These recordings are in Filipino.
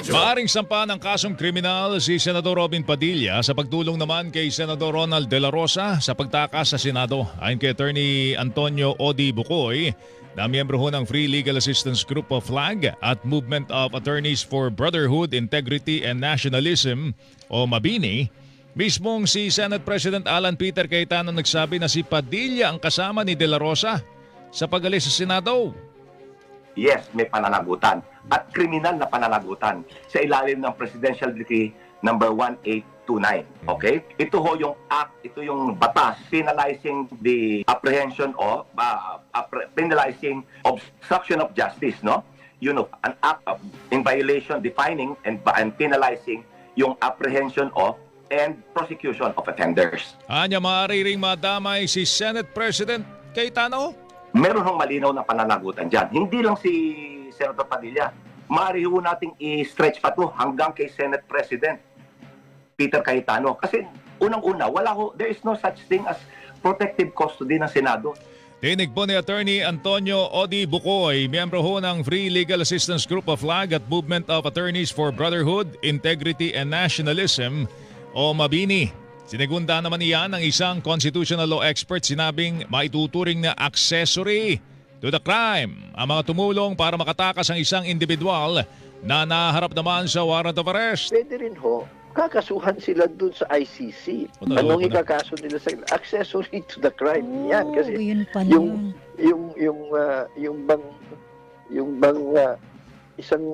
Maaring sampa ng kasong kriminal si Senador Robin Padilla sa pagtulong naman kay Senador Ronald De La Rosa sa pagtakas sa Senado. Ayon kay Attorney Antonio Odi Bucoy, na miyembro ho ng Free Legal Assistance Group of FLAG at Movement of Attorneys for Brotherhood, Integrity and Nationalism o MABINI, mismong si Senate President Alan Peter Cayetano nagsabi na si Padilla ang kasama ni De La Rosa sa pag-alis sa Senado. Yes, may pananagutan at kriminal na pananagutan sa ilalim ng Presidential Decree number 1829. Okay? Ito ho yung act, ito yung batas penalizing the apprehension of penalizing obstruction of justice, no? You know, an act of, in violation defining and penalizing yung apprehension of and prosecution of offenders. Anya maaari ring madamay si Senate President Cayetano? Meron hong malinaw na pananagutan dyan. Hindi lang si Senator Padilla. Maaari ho nating i-stretch pa to hanggang kay Senate President Peter Cayetano. Kasi unang-una, there is no such thing as protective custody ng Senado. Tinig po ni Attorney Antonio Odi Bucoy, miyembro ho ng Free Legal Assistance Group of FLAG at Movement of Attorneys for Brotherhood, Integrity and Nationalism o MABINI. Sinigunda naman iyan ng isang constitutional law expert, sinabing maituturing na accessory to the crime ang mga tumulong para makatakas ang isang individual na naharap naman sa warrant of arrest. Pwede rin ho, kakasuhan sila dun sa ICC. Anong ikakaso nila sa accessory to the crime? Yan kasi yun pala yung bang isang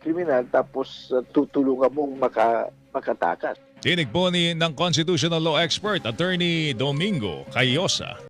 kriminal tapos tutulungan mong makatakas. Tinig po ng constitutional law expert, Attorney Domingo Cayosa.